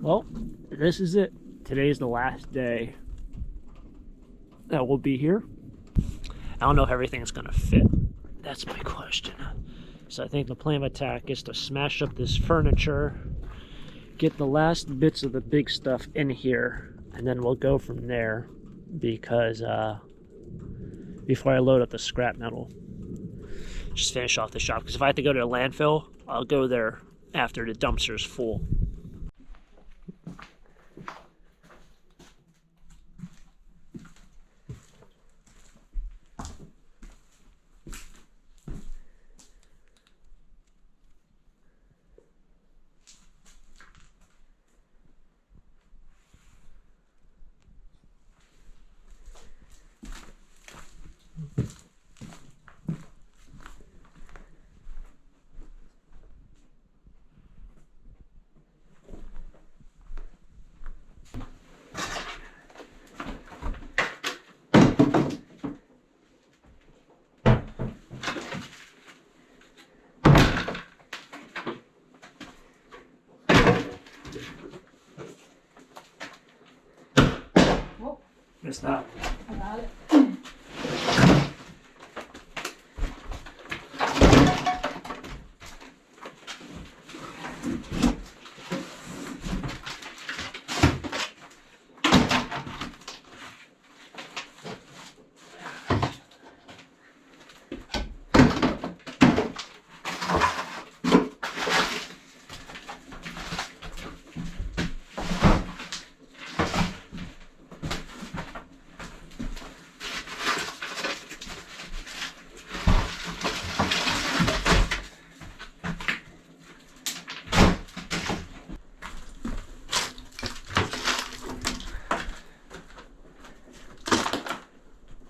Well, this is it. Today's the last day that we'll be here. I don't know if everything's gonna fit. That's my question. So I think the plan of attack is to smash up this furniture, get the last bits of the big stuff in here, and then we'll go from there because before I load up the scrap metal, just finish off the shop. Because if I have to go to a landfill, I'll go there after the dumpster's full. Missed that. I got it.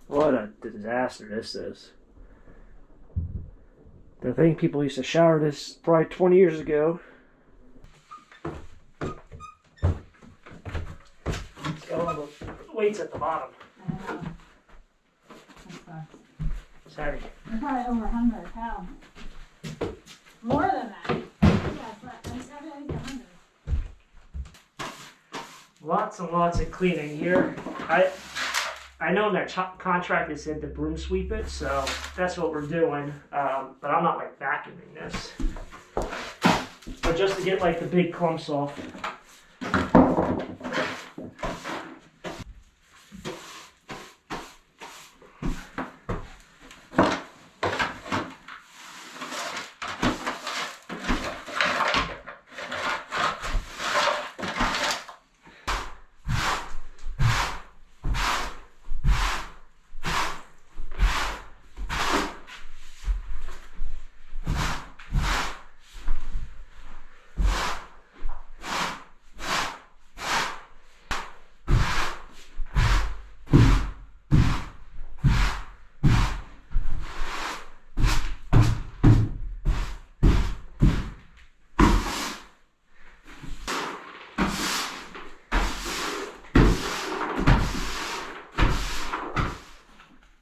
What a disaster this is. The thing people used to shower this probably 20 years ago. It's got all the weights at the bottom. I know. That sucks. It's heavy. They're probably over 100 pounds. More than that. Yeah, it's like 100. Lots and lots of cleaning here. I know in their contract they said to broom sweep it, so that's what we're doing. But I'm not like vacuuming this. But just to get like the big clumps off.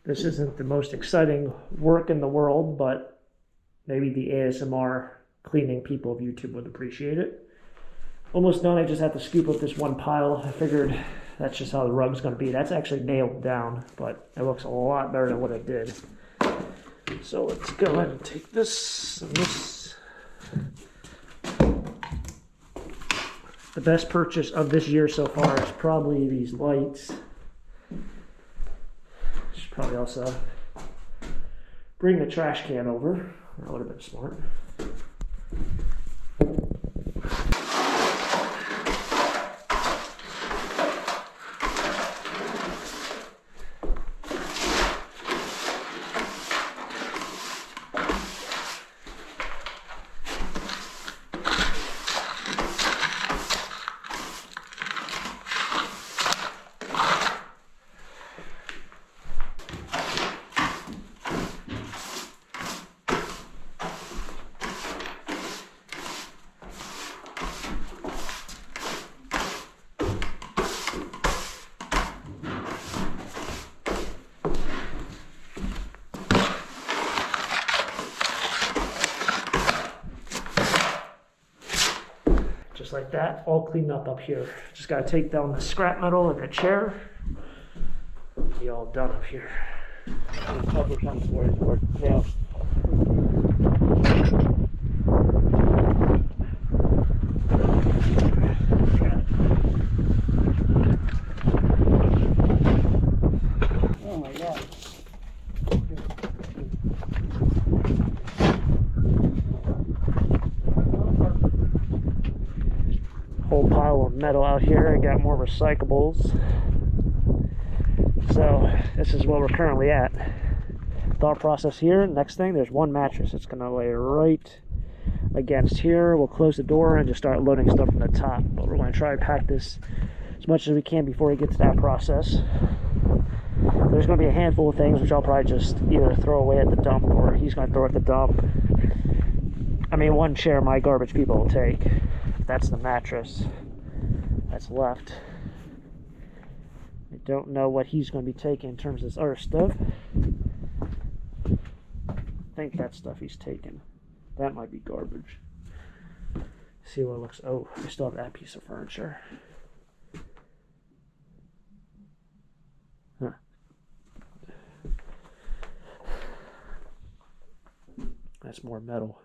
This isn't the most exciting work in the world, but maybe the ASMR cleaning people of YouTube would appreciate it. Almost done. I just have to scoop up this one pile. I figured that's just how the rug's going to be. That's actually nailed down, but it looks a lot better than what I did. So let's go ahead and take this and this. The best purchase of this year so far is probably these lights. Should probably also bring the trash can over. That would have been smart. Just like that, all cleaned up here. Just gotta take down the scrap metal in the chair. Be all done up here. Cover some for his work. Yeah. Oh my God. Whole pile of metal out here. I got more recyclables. So this is where we're currently at. Thought process here. Next thing, there's one mattress. It's gonna lay right against here. We'll close the door and just start loading stuff from the top. But we're gonna try to pack this as much as we can before we get to that process. There's gonna be a handful of things which I'll probably just either throw away at the dump or he's gonna throw at the dump. I mean, one chair my garbage people will take. That's the mattress that's left. I don't know what he's going to be taking in terms of this other stuff. I think that stuff he's taking. That might be garbage. See what it looks. Oh, I still have that piece of furniture. Huh. That's more metal.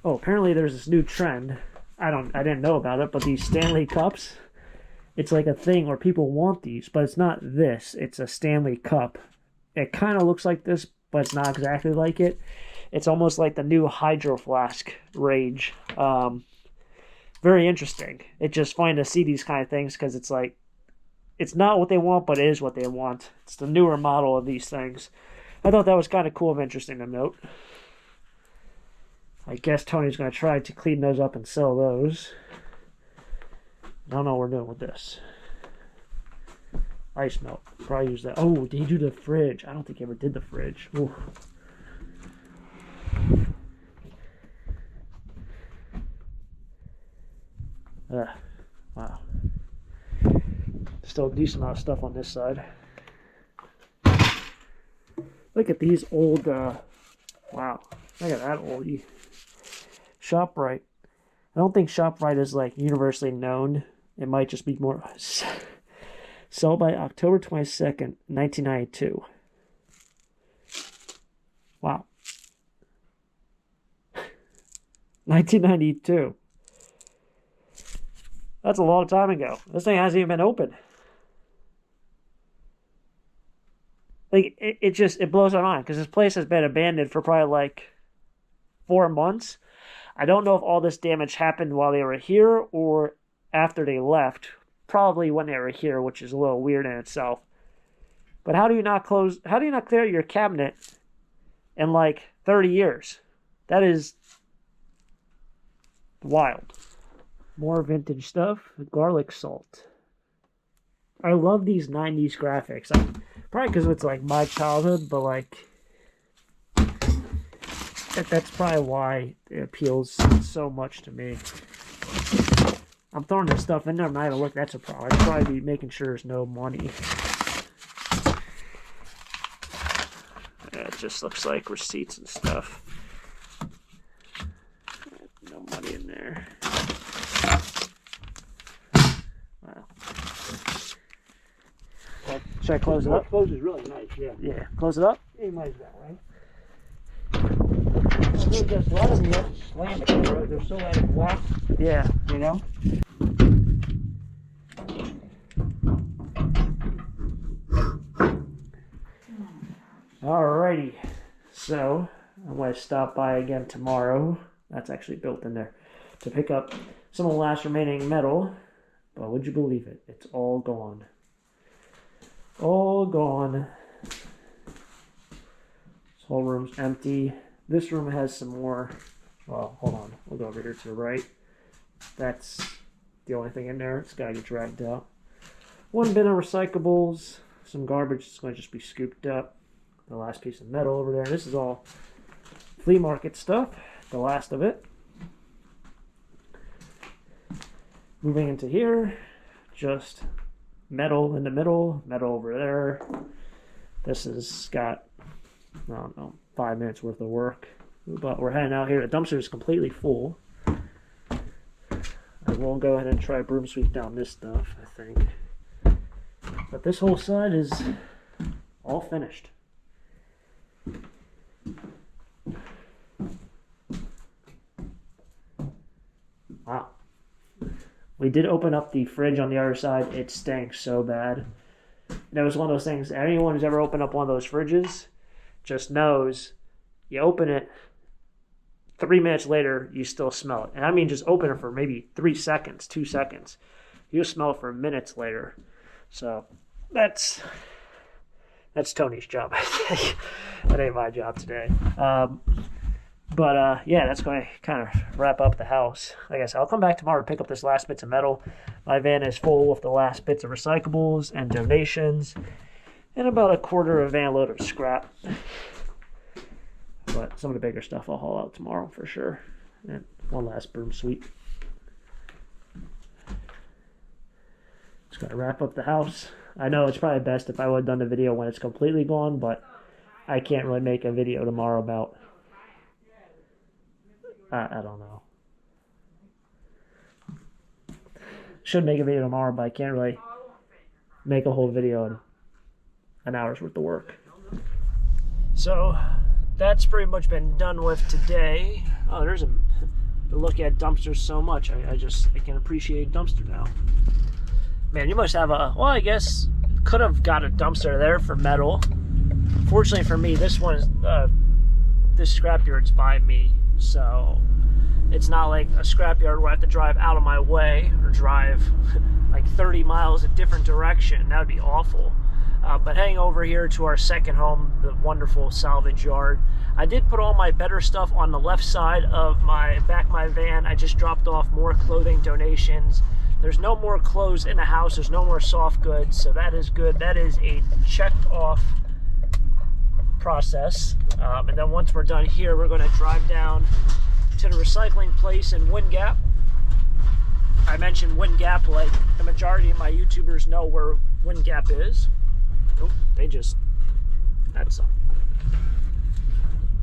Oh, apparently there's this new trend. I didn't know about it, but these Stanley cups, it's like a thing where people want these, but it's not this. It's a Stanley cup. It kind of looks like this, but it's not exactly like it. It's almost like the new Hydro Flask rage. Very interesting. It's just fun to see these kind of things because it's like, it's not what they want, but it is what they want. It's the newer model of these things. I thought that was kind of cool and interesting to note. I guess Tony's going to try to clean those up and sell those. I don't know what we're doing with this. Ice melt. Probably use that. Oh, did he do the fridge? I don't think he ever did the fridge. Ooh. Wow. Still a decent amount of stuff on this side. Look at these old, wow. Look at that oldie. ShopRite. I don't think ShopRite is like universally known. It might just be more sold by October 22nd, 1992. Wow. 1992. That's a long time ago. This thing hasn't even been open. Like, it blows my mind because this place has been abandoned for probably like 4 months. I don't know if all this damage happened while they were here or after they left. Probably when they were here, which is a little weird in itself. But how do you not clear your cabinet in like 30 years? That is wild. More vintage stuff. Garlic salt. I love these 90s graphics. Probably because it's like my childhood, but like that's probably why it appeals so much to me. I'm throwing this stuff in there. I'm not gonna look. That's a problem. I'd probably be making sure there's no money. Yeah, it just looks like receipts and stuff. No money in there. Wow. Should I close it up? Close is really nice, yeah. Yeah, close it up. Yeah, you might as well, right? Well, just a lot of them you have to slam it. They're so out of whack, Yeah. you know? Alrighty. So, I'm going to stop by again tomorrow. That's actually built in there. To pick up some of the last remaining metal. But would you believe it? It's all gone. All gone. This whole room's empty. This room has some more. Well, hold on. We'll go over here to the right. That's the only thing in there. It's got to get dragged out. One bin of recyclables. Some garbage is going to just be scooped up. The last piece of metal over there. This is all flea market stuff. The last of it. Moving into here. Just metal in the middle. Metal over there. This has got, I don't know, 5 minutes worth of work. But we're heading out here. The dumpster is completely full. I we'll go ahead and try broom sweep down this stuff, I think. But this whole side is all finished. Wow. We did open up the fridge on the other side. It stank so bad. That was one of those things, anyone who's ever opened up one of those fridges just knows you open it, 3 minutes later, you still smell it. And I mean just open it for maybe 3 seconds, 2 seconds. You smell it for minutes later. So that's Tony's job, I think. That ain't my job today. But yeah, that's going to kind of wrap up the house. Like I said, I'll come back tomorrow to pick up this last bits of metal. My van is full with the last bits of recyclables and donations, and about a quarter of a van load of scrap. But some of the bigger stuff I'll haul out tomorrow for sure. And one last broom sweep. Just got to wrap up the house. I know it's probably best if I would have done the video when it's completely gone, but I can't really make a video tomorrow about... I don't know. Should make a video tomorrow, but I can't really make a whole video in an hour's worth of work. So that's pretty much been done with today. Oh, there's a look at dumpsters so much. I can appreciate dumpster now. Man, you must have a, well, I guess could have got a dumpster there for metal. Fortunately for me, this one is this scrapyard's by me, so it's not like a scrapyard where I have to drive out of my way or drive like 30 miles a different direction. That would be awful. But heading over here to our second home, the wonderful salvage yard. I did put all my better stuff on the left side of my van. I just dropped off more clothing donations. There's no more clothes in the house. There's no more soft goods, so that is good. That is a checked off process. And then once we're done here, we're going to drive down to the recycling place in Wind Gap. I mentioned Wind Gap like the majority of my YouTubers know where Wind Gap is. Oh, they just had some.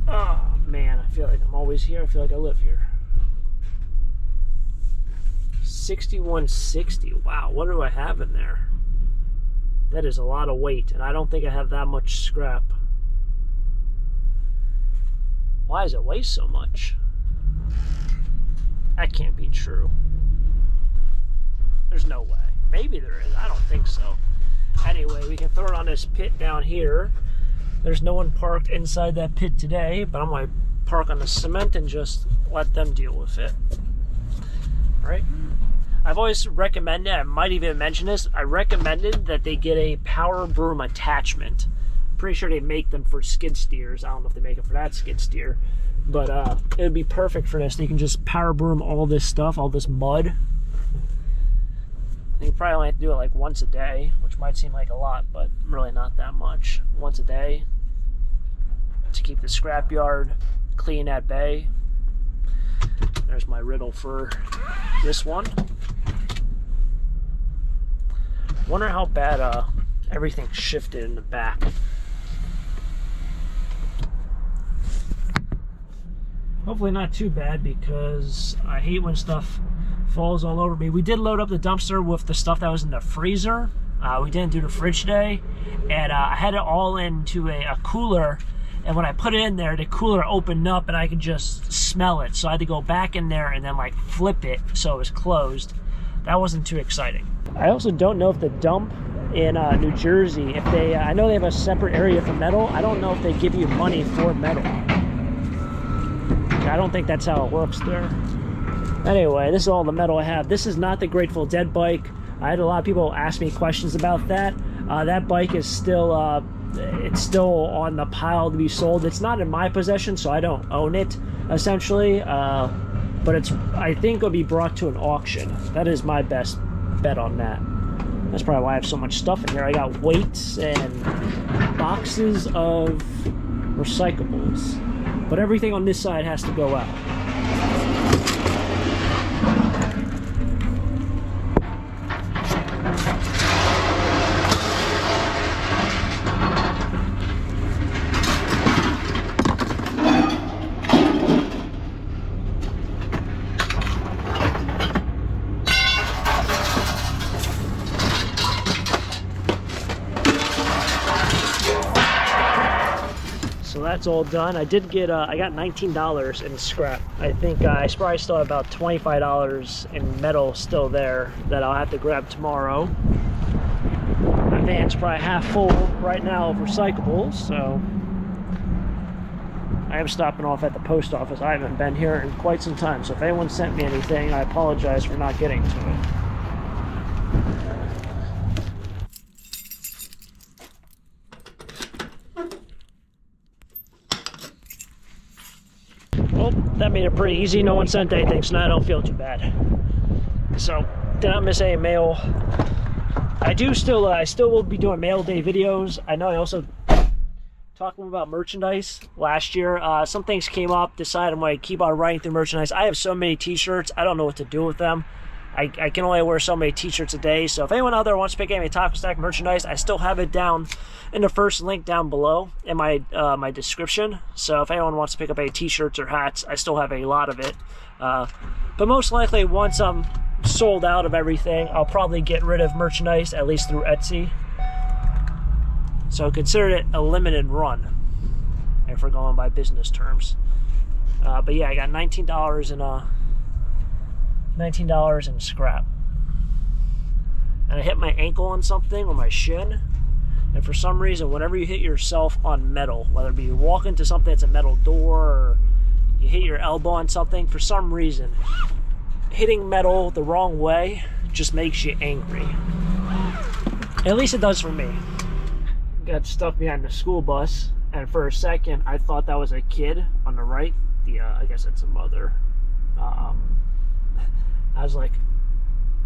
Oh man, I feel like I'm always here. I feel like I live here. 6160. Wow, what do I have in there? That is a lot of weight, and I don't think I have that much scrap. Why does it weigh so much? That can't be true. There's no way. Maybe there is. I don't think so. Anyway, we can throw it on this pit down here. There's no one parked inside that pit today, but I'm going to park on the cement and just let them deal with it. Right? I've always recommended, I might even mention this, I recommended that they get a power broom attachment. I'm pretty sure they make them for skid steers. I don't know if they make it for that skid steer, but it would be perfect for this. You can just power broom all this stuff, all this mud. You probably only have to do it like once a day, which might seem like a lot, but really not that much. Once a day to keep the scrapyard clean at bay. There's my riddle for this one. Wonder how bad everything shifted in the back. Hopefully not too bad, because I hate when stuff falls all over me. We did load up the dumpster with the stuff that was in the freezer. We didn't do the fridge today, and I had it all into a cooler, and when I put it in there, the cooler opened up and I could just smell it, so I had to go back in there and then like flip it so it was closed. That wasn't too exciting. I also don't know if the dump in New Jersey, if they, I know they have a separate area for metal. I don't know if they give you money for metal. I don't think that's how it works there. Anyway, this is all the metal I have. This is not the Grateful Dead bike. I had a lot of people ask me questions about that. That bike is still, it's still on the pile to be sold. It's not in my possession, so I don't own it, essentially. But it's, I think it'll be brought to an auction. That is my best bet on that. That's probably why I have so much stuff in here. I got weights and boxes of recyclables. But everything on this side has to go out. that's all done. I did get, I got $19 in scrap. I think I probably still have about $25 in metal still there that I'll have to grab tomorrow. My van's probably half full right now of recyclables, so I am stopping off at the post office. I haven't been here in quite some time, so if anyone sent me anything, I apologize for not getting to it. Well, that made it pretty easy. No one sent anything, so now I don't feel too bad. So, did not miss any mail. I still will be doing mail day videos. I know I also talking about merchandise last year. Some things came up, decided I'm going to keep on writing through merchandise. I have so many t-shirts, I don't know what to do with them. I can only wear so many t-shirts a day, so if anyone out there wants to pick any Taco Stack merchandise, I still have it down in the first link down below in my my description. So if anyone wants to pick up any t-shirts or hats, I still have a lot of it. But most likely, once I'm sold out of everything, I'll probably get rid of merchandise, at least through Etsy. So consider it a limited run, if we're going by business terms. But yeah, I got $19 in scrap. And I hit my ankle on something, or my shin, and for some reason, whenever you hit yourself on metal, whether it be you walk into something that's a metal door, or you hit your elbow on something, for some reason, hitting metal the wrong way just makes you angry. At least it does for me. Got stuck behind the school bus, and for a second I thought that was a kid on the right. I guess it's a mother. I was like,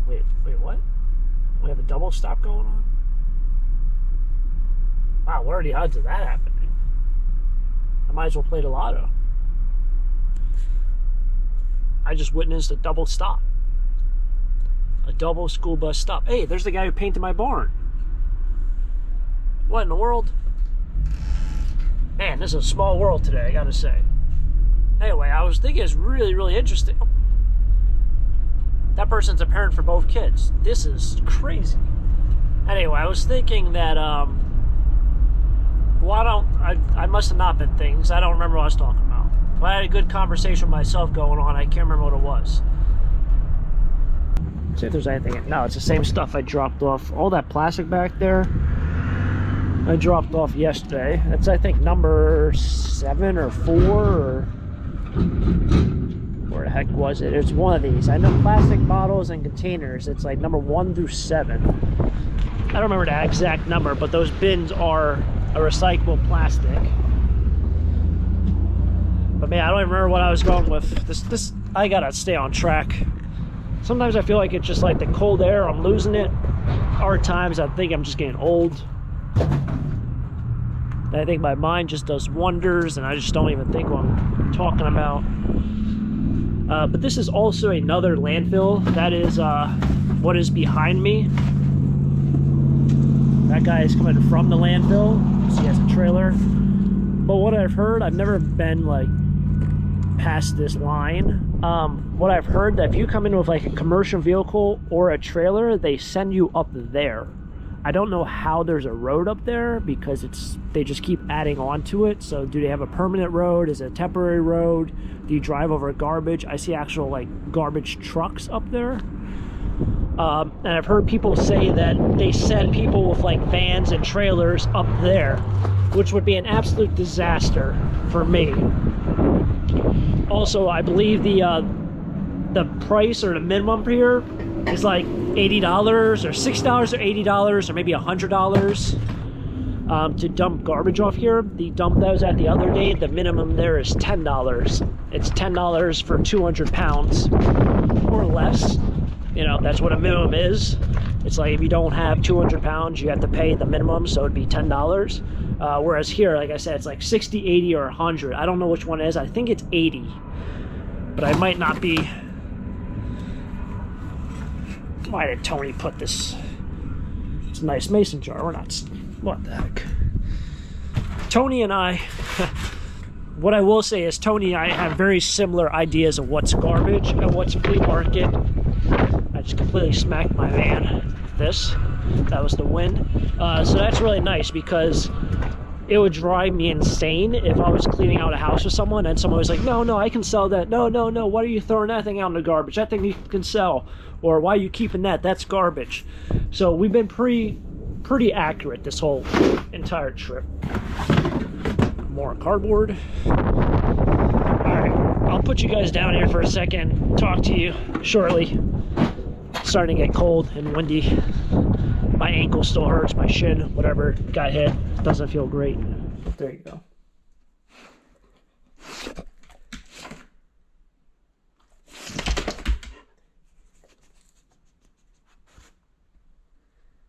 wait, what? We have a double stop going on? Wow, what are the odds of that happening? I might as well play the lotto. I just witnessed a double stop. A double school bus stop. Hey, there's the guy who painted my barn. What in the world? Man, this is a small world today, I gotta say. Anyway, I was thinking it's really, really interesting. Oh, that person's a parent for both kids. This is crazy. Anyway, I was thinking that, well, I must have not been things. I don't remember what I was talking about. But I had a good conversation with myself going on. I can't remember what it was. See if there's anything. No, it's the same stuff I dropped off. All that plastic back there, I dropped off yesterday. That's, I think, number 7 or 4, or where the heck was it? It's one of these. I know plastic bottles and containers. It's like number 1 through 7. I don't remember the exact number, but those bins are a recyclable plastic. But man, I don't even remember what I was going with. This I gotta stay on track. Sometimes I feel like it's just like the cold air, I'm losing it. Other times I think I'm just getting old. And I think my mind just does wonders, and I just don't even think what I'm talking about. But this is also another landfill. That is what is behind me. That guy is coming from the landfill. So he has a trailer. But what I've heard, I've never been like past this line. What I've heard, that if you come in with like a commercial vehicle or a trailer, they send you up there. I don't know how there's a road up there, because they just keep adding on to it. So do they have a permanent road? Is it a temporary road? Do you drive over garbage? I see actual like garbage trucks up there. And I've heard people say that they send people with like vans and trailers up there, which would be an absolute disaster for me. Also, I believe the price or the minimum here is like $80 or $60 or $80 or maybe $100 to dump garbage off here. The dump that I was at the other day, the minimum there is $10. It's $10 for 200 pounds or less. You know, that's what a minimum is. It's like if you don't have 200 pounds, you have to pay the minimum, so it'd be $10. Whereas here, like I said, it's like 60, 80, or 100. I don't know which one it is. I think it's 80. But I might not be. Why did Tony put this? It's a nice mason jar. We're not. What the heck? Tony and I. What I will say is Tony and I have very similar ideas of what's garbage and what's flea market. I just completely smacked my van with this. That was the wind. So that's really nice, because it would drive me insane if I was cleaning out a house with someone and someone was like, no, I can sell that. No, why are you throwing that thing out in the garbage? That thing you can sell. Or why are you keeping that? That's garbage. So we've been pretty accurate this whole entire trip. More cardboard. Alright, I'll put you guys down here for a second, talk to you shortly. It's starting to get cold and windy. My ankle still hurts, my shin, whatever, got hit. Doesn't feel great. There you go.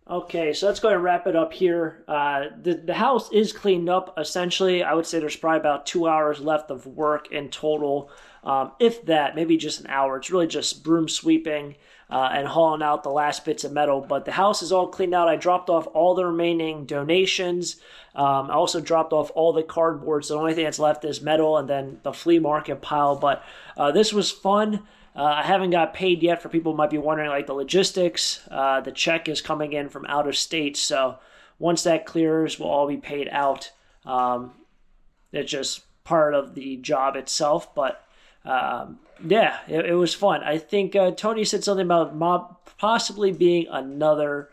Okay, so let's go ahead and wrap it up here. The house is cleaned up, essentially. I would say there's probably about 2 hours left of work in total. If that, maybe just an hour. It's really just broom sweeping and hauling out the last bits of metal. But the house is all cleaned out. I dropped off all the remaining donations. I also dropped off all the cardboard. So the only thing that's left is metal and then the flea market pile. But this was fun. I haven't got paid yet. For people who might be wondering, like the logistics. The check is coming in from out of state. So once that clears, we'll all be paid out. It's just part of the job itself. But yeah, it was fun. I think Tony said something about possibly being another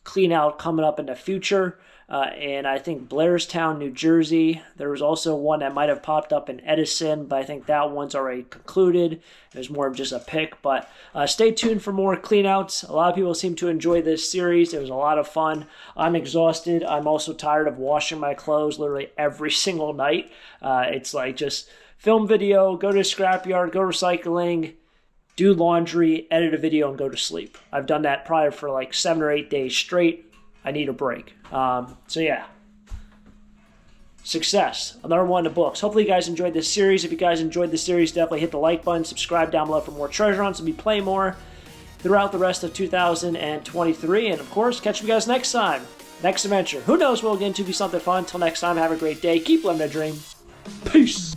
clean out coming up in the future. And I think Blairstown, New Jersey. There was also one that might have popped up in Edison, but I think that one's already concluded. It was more of just a pick. But stay tuned for more cleanouts. A lot of people seem to enjoy this series. It was a lot of fun. I'm exhausted. I'm also tired of washing my clothes literally every single night. It's like just film video, go to scrapyard, go recycling, do laundry, edit a video, and go to sleep. I've done that probably for like 7 or 8 days straight. I need a break. So yeah, success. Another one in the books. Hopefully you guys enjoyed this series. If you guys enjoyed this series, definitely hit the like button. Subscribe down below for more treasure hunts. We'll be playing more throughout the rest of 2023. And of course, catch you guys next time. Next adventure. Who knows what we'll get into? Be something fun. Until next time, have a great day. Keep living a dream. Peace.